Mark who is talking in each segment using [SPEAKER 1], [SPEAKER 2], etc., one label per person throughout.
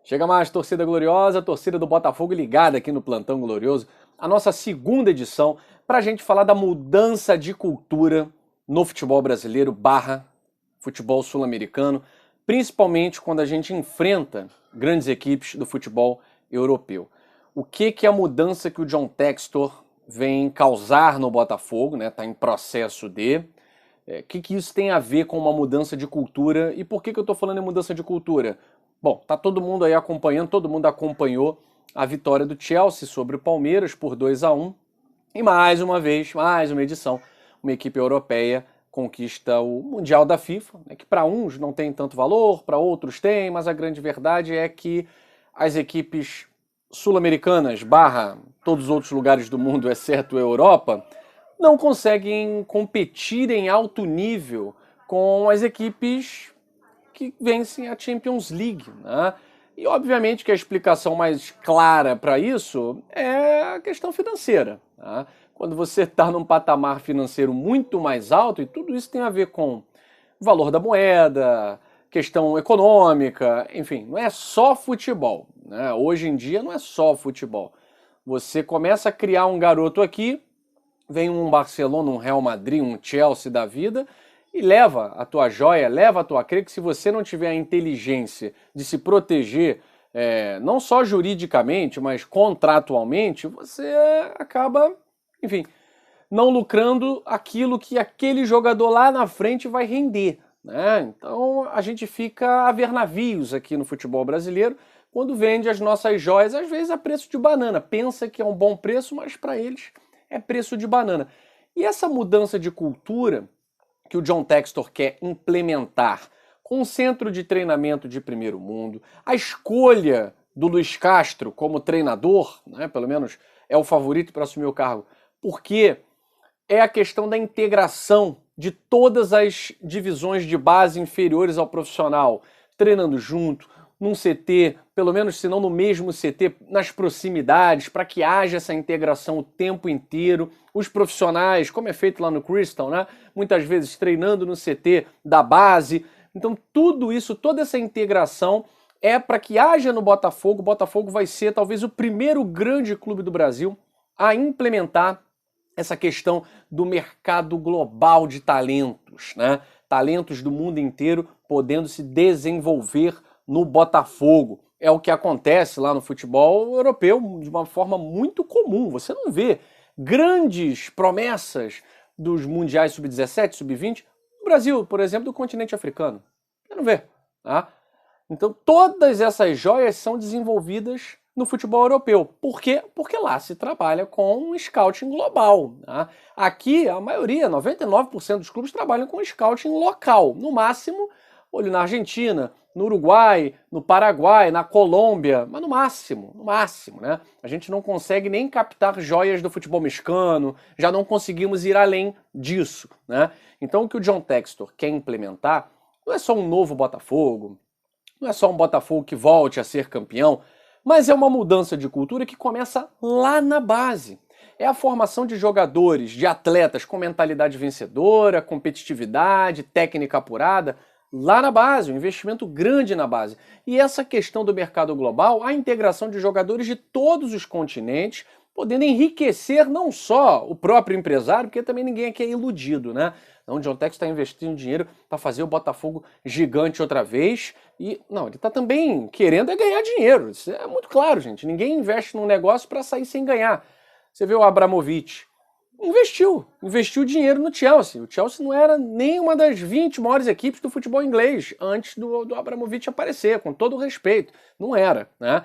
[SPEAKER 1] Chega mais, torcida gloriosa, torcida do Botafogo ligada aqui no Plantão Glorioso, a nossa segunda edição para a gente falar da mudança de cultura no futebol brasileiro barra futebol sul-americano, principalmente quando a gente enfrenta grandes equipes do futebol europeu. O que é a mudança que o John Textor vem causar no Botafogo, né? Está em processo de... O que isso tem a ver com uma mudança de cultura e por que eu estou falando em mudança de cultura? Bom, tá todo mundo aí acompanhando, todo mundo acompanhou a vitória do Chelsea sobre o Palmeiras por 2-1 e mais uma vez, mais uma edição, uma equipe europeia conquista o Mundial da FIFA, né, que para uns não tem tanto valor, para outros tem, mas a grande verdade é que as equipes sul-americanas barra todos os outros lugares do mundo, exceto a Europa, não conseguem competir em alto nível com as equipes que vencem a Champions League, né? E obviamente que a explicação mais clara para isso é a questão financeira, né? Quando você está num patamar financeiro muito mais alto, e tudo isso tem a ver com o valor da moeda, questão econômica, enfim, não é só futebol, né? Hoje em dia não é só futebol. Você começa a criar um garoto aqui, vem um Barcelona, um Real Madrid, um Chelsea da vida e leva a tua joia, leva a tua crer que se você não tiver a inteligência de se proteger, não só juridicamente, mas contratualmente, você acaba, enfim, não lucrando aquilo que aquele jogador lá na frente vai render, né? Então a gente fica a ver navios aqui no futebol brasileiro quando vende as nossas joias, às vezes a preço de banana. Pensa que é um bom preço, mas para eles é preço de banana. E essa mudança de cultura que o John Textor quer implementar com um centro de treinamento de primeiro mundo, a escolha do Luiz Castro como treinador, né, pelo menos é o favorito para assumir o cargo, porque é a questão da integração de todas as divisões de base inferiores ao profissional, treinando junto, num CT, pelo menos se não no mesmo CT, nas proximidades, para que haja essa integração o tempo inteiro. Os profissionais, como é feito lá no Crystal, né? Muitas vezes treinando no CT da base. Então tudo isso, toda essa integração é para que haja no Botafogo. O Botafogo vai ser talvez o primeiro grande clube do Brasil a implementar essa questão do mercado global de talentos, né? Talentos do mundo inteiro podendo se desenvolver no Botafogo. É o que acontece lá no futebol europeu de uma forma muito comum. Você não vê grandes promessas dos mundiais sub-17, sub-20 no Brasil, por exemplo, do continente africano. Você não vê. Tá? Então todas essas joias são desenvolvidas no futebol europeu. Por quê? Porque lá se trabalha com um scouting global. Tá? Aqui, a maioria, 99% dos clubes trabalham com scouting local. No máximo, olho na Argentina, no Uruguai, no Paraguai, na Colômbia, mas no máximo, né? A gente não consegue nem captar joias do futebol mexicano, já não conseguimos ir além disso, né? Então o que o John Textor quer implementar não é só um novo Botafogo, não é só um Botafogo que volte a ser campeão, mas é uma mudança de cultura que começa lá na base. É a formação de jogadores, de atletas com mentalidade vencedora, competitividade, técnica apurada, lá na base, um investimento grande na base. E essa questão do mercado global, a integração de jogadores de todos os continentes, podendo enriquecer não só o próprio empresário, porque também ninguém aqui é iludido, né? Então o John Textor está investindo dinheiro para fazer o Botafogo gigante outra vez. E não, ele está também querendo é ganhar dinheiro. Isso é muito claro, gente. Ninguém investe num negócio para sair sem ganhar. Você vê o Abramovich. Investiu dinheiro no Chelsea. O Chelsea não era nem uma das 20 maiores equipes do futebol inglês antes do Abramovich aparecer, com todo o respeito. Não era, né?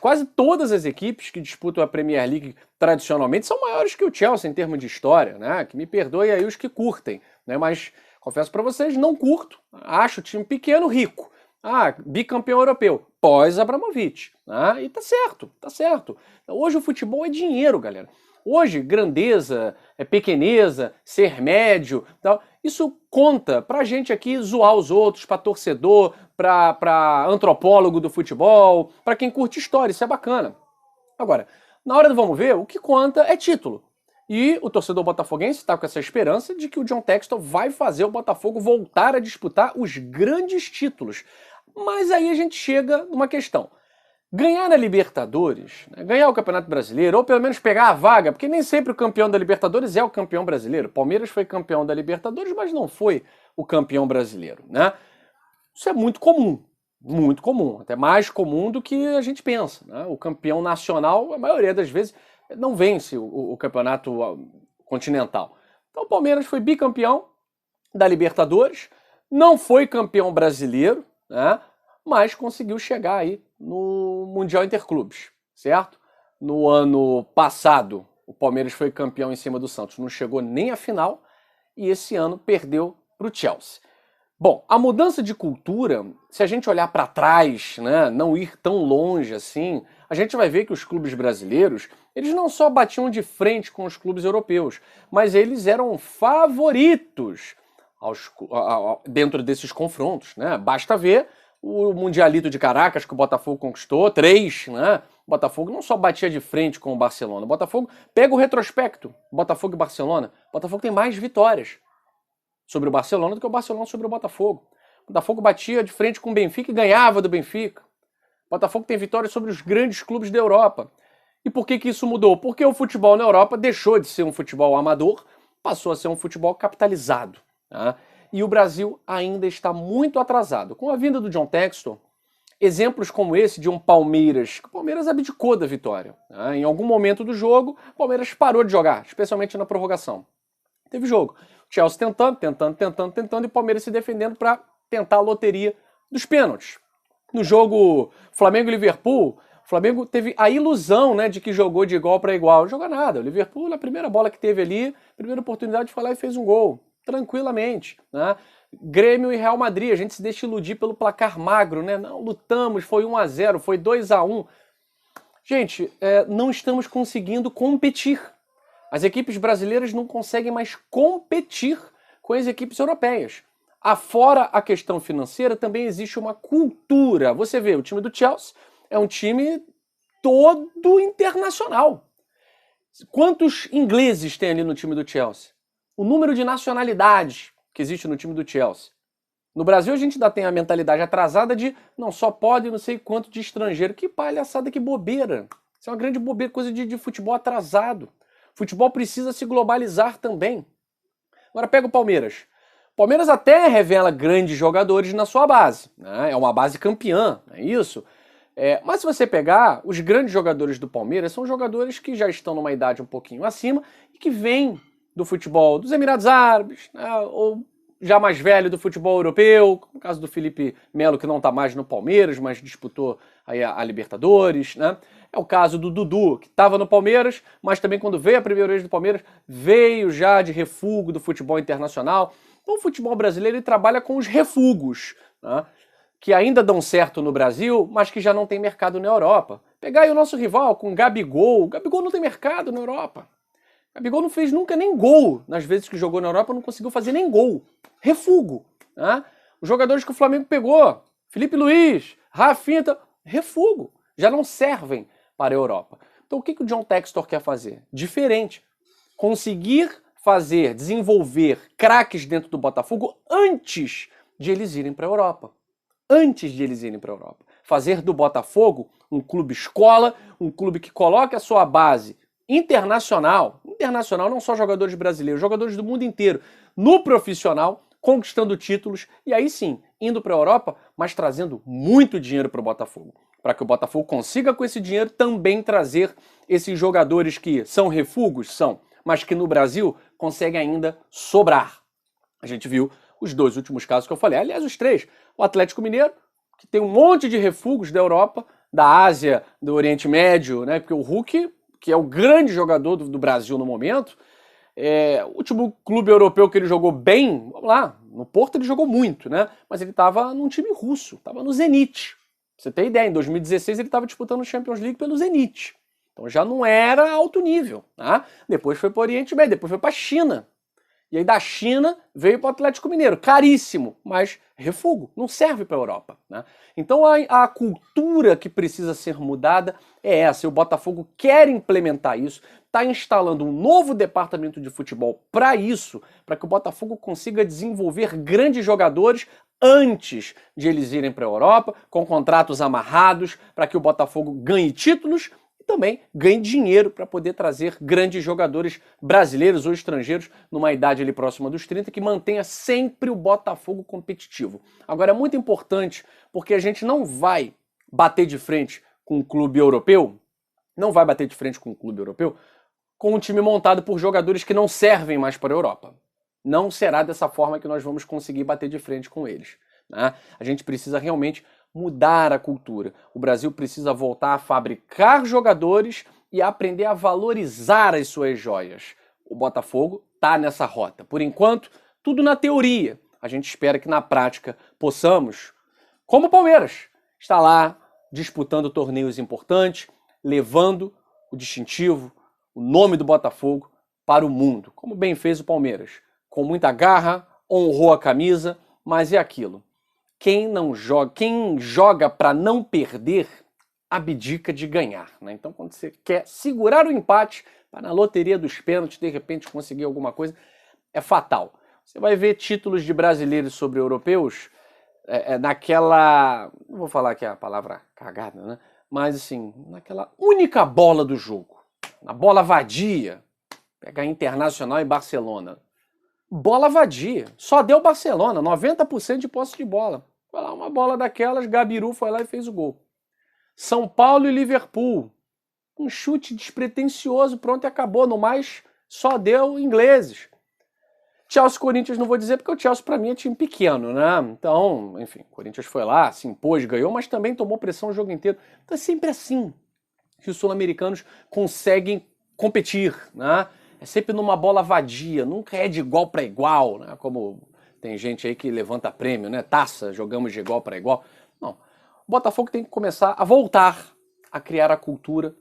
[SPEAKER 1] Quase todas as equipes que disputam a Premier League tradicionalmente são maiores que o Chelsea em termos de história, né? Que me perdoe aí os que curtem, né? Mas confesso para vocês, não curto. Acho o time pequeno, rico. Bicampeão europeu, pós-Abramovich. Né? E tá certo, tá certo. Hoje o futebol é dinheiro, galera. Hoje, grandeza, pequeneza, ser médio, tal, isso conta pra gente aqui zoar os outros, pra torcedor, pra antropólogo do futebol, pra quem curte história, isso é bacana. Agora, na hora do vamos ver, o que conta é título. E o torcedor botafoguense está com essa esperança de que o John Textor vai fazer o Botafogo voltar a disputar os grandes títulos. Mas aí a gente chega numa questão. Ganhar a Libertadores, né, ganhar o Campeonato Brasileiro, ou pelo menos pegar a vaga, porque nem sempre o campeão da Libertadores é o campeão brasileiro. Palmeiras foi campeão da Libertadores, mas não foi o campeão brasileiro, né? Isso é muito comum, até mais comum do que a gente pensa, né? O campeão nacional, a maioria das vezes, não vence o campeonato continental. Então o Palmeiras foi bicampeão da Libertadores, não foi campeão brasileiro, né? Mas conseguiu chegar aí no Mundial Interclubes, certo? No ano passado, o Palmeiras foi campeão em cima do Santos, não chegou nem à final, e esse ano perdeu para o Chelsea. Bom, a mudança de cultura, se a gente olhar para trás, né, não ir tão longe assim, a gente vai ver que os clubes brasileiros, eles não só batiam de frente com os clubes europeus, mas eles eram favoritos dentro desses confrontos, né? Basta ver o Mundialito de Caracas que o Botafogo conquistou, 3, né? O Botafogo não só batia de frente com o Barcelona, o Botafogo pega o retrospecto, Botafogo e Barcelona, o Botafogo tem mais vitórias sobre o Barcelona do que o Barcelona sobre o Botafogo. O Botafogo batia de frente com o Benfica e ganhava do Benfica. O Botafogo tem vitórias sobre os grandes clubes da Europa. E por que isso mudou? Porque o futebol na Europa deixou de ser um futebol amador, passou a ser um futebol capitalizado. Tá? E o Brasil ainda está muito atrasado. Com a vinda do John Textor, exemplos como esse de um Palmeiras, que o Palmeiras abdicou da vitória. Tá? Em algum momento do jogo, o Palmeiras parou de jogar, especialmente na prorrogação. Teve jogo. O Chelsea tentando, e o Palmeiras se defendendo para tentar a loteria dos pênaltis. No jogo Flamengo e Liverpool, o Flamengo teve a ilusão, né, de que jogou de igual para igual. Não jogou nada. O Liverpool, na primeira bola que teve ali, primeira oportunidade, foi lá e fez um gol. Tranquilamente. Né? Grêmio e Real Madrid, a gente se deixa iludir pelo placar magro, né? Não lutamos, foi 1-0, foi 2-1. Gente, não estamos conseguindo competir. As equipes brasileiras não conseguem mais competir com as equipes europeias. Afora a questão financeira, também existe uma cultura. Você vê, o time do Chelsea é um time todo internacional. Quantos ingleses tem ali no time do Chelsea? O número de nacionalidades que existe no time do Chelsea. No Brasil a gente ainda tem a mentalidade atrasada de não só pode não sei quanto de estrangeiro. Que palhaçada, que bobeira. Isso é uma grande bobeira, coisa de futebol atrasado. Futebol precisa se globalizar também. Agora pega o Palmeiras. O Palmeiras até revela grandes jogadores na sua base. Né? É uma base campeã, não é isso? Mas se você pegar, os grandes jogadores do Palmeiras são jogadores que já estão numa idade um pouquinho acima e que vêm do futebol dos Emirados Árabes, né? Ou já mais velho do futebol europeu, como o caso do Felipe Melo, que não está mais no Palmeiras, mas disputou aí a Libertadores, né? É o caso do Dudu, que estava no Palmeiras, mas também quando veio a primeira vez do Palmeiras, veio já de refúgio do futebol internacional. Então o futebol brasileiro ele trabalha com os refugos, né? Que ainda dão certo no Brasil, mas que já não tem mercado na Europa. Pegar aí o nosso rival com o Gabigol não tem mercado na Europa. Gabigol não fez nunca nem gol. Nas vezes que jogou na Europa, não conseguiu fazer nem gol. Refugo. Né? Os jogadores que o Flamengo pegou, Felipe Luiz, Rafinha, refugo. Já não servem para a Europa. Então o que o John Textor quer fazer? Diferente. Conseguir fazer, desenvolver craques dentro do Botafogo antes de eles irem para a Europa. Antes de eles irem para a Europa. Fazer do Botafogo um clube escola, um clube que coloque a sua base internacional, não só jogadores brasileiros, jogadores do mundo inteiro, no profissional, conquistando títulos e aí sim, indo para a Europa, mas trazendo muito dinheiro para o Botafogo. Para que o Botafogo consiga com esse dinheiro também trazer esses jogadores que são refugos, mas que no Brasil conseguem ainda sobrar. A gente viu os 2 últimos casos que eu falei, aliás os 3, o Atlético Mineiro, que tem um monte de refugos da Europa, da Ásia, do Oriente Médio, né? Porque o Hulk, que é o grande jogador do Brasil no momento, o último clube europeu que ele jogou bem, vamos lá, no Porto ele jogou muito, né? Mas ele estava num time russo, estava no Zenit. Pra você ter ideia, em 2016 ele estava disputando o Champions League pelo Zenit. Então já não era alto nível. Tá? Depois foi para o Oriente Médio, depois foi para a China. E aí da China veio para o Atlético Mineiro, caríssimo, mas refugo, não serve para a Europa, né? Então a cultura que precisa ser mudada é essa, e o Botafogo quer implementar isso, está instalando um novo departamento de futebol para isso, para que o Botafogo consiga desenvolver grandes jogadores antes de eles irem para a Europa, com contratos amarrados, para que o Botafogo ganhe títulos e também ganhe dinheiro para poder trazer grandes jogadores brasileiros ou estrangeiros numa idade ali próxima dos 30, que mantenha sempre o Botafogo competitivo. Agora é muito importante, porque a gente não vai bater de frente com um clube europeu, não vai bater de frente com um clube europeu com um time montado por jogadores que não servem mais para a Europa. Não será dessa forma que nós vamos conseguir bater de frente com eles, né? A gente precisa realmente mudar a cultura. O Brasil precisa voltar a fabricar jogadores e aprender a valorizar as suas joias. O Botafogo está nessa rota. Por enquanto, tudo na teoria. A gente espera que na prática possamos, como o Palmeiras, estar lá disputando torneios importantes, levando o distintivo, o nome do Botafogo para o mundo, como bem fez o Palmeiras. Com muita garra, honrou a camisa, mas é aquilo. Quem joga para não perder, abdica de ganhar, né? Então, quando você quer segurar o empate para na loteria dos pênaltis, de repente conseguir alguma coisa, é fatal. Você vai ver títulos de brasileiros sobre europeus naquela, não vou falar que é a palavra cagada, né? Mas assim, naquela única bola do jogo, na bola vadia. Pega Internacional e Barcelona. Bola vadia. Só deu Barcelona, 90% de posse de bola. Foi lá uma bola daquelas, Gabiru foi lá e fez o gol. São Paulo e Liverpool. Um chute despretensioso, pronto e acabou. No mais, só deu ingleses. Chelsea e Corinthians não vou dizer, porque o Chelsea para mim é time pequeno, né? Então, enfim, o Corinthians foi lá, se impôs, ganhou, mas também tomou pressão o jogo inteiro. Então é sempre assim que os sul-americanos conseguem competir, né? É sempre numa bola vadia, nunca é de igual para igual, né? Como tem gente aí que levanta prêmio, né? Taça, jogamos de igual para igual. Não. O Botafogo tem que começar a voltar a criar a cultura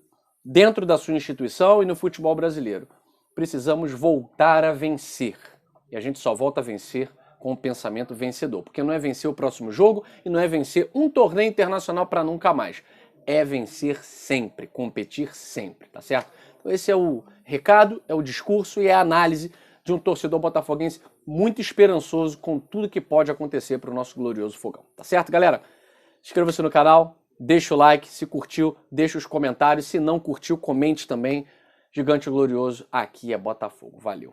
[SPEAKER 1] dentro da sua instituição e no futebol brasileiro. Precisamos voltar a vencer. E a gente só volta a vencer com o pensamento vencedor. Porque não é vencer o próximo jogo e não é vencer um torneio internacional para nunca mais. É vencer sempre, competir sempre, tá certo? Então esse é o recado, é o discurso e é a análise de um torcedor botafoguense muito esperançoso com tudo que pode acontecer para o nosso glorioso Fogão. Tá certo, galera? Inscreva-se no canal, deixa o like, se curtiu, deixa os comentários, se não curtiu, comente também. Gigante Glorioso, aqui é Botafogo. Valeu!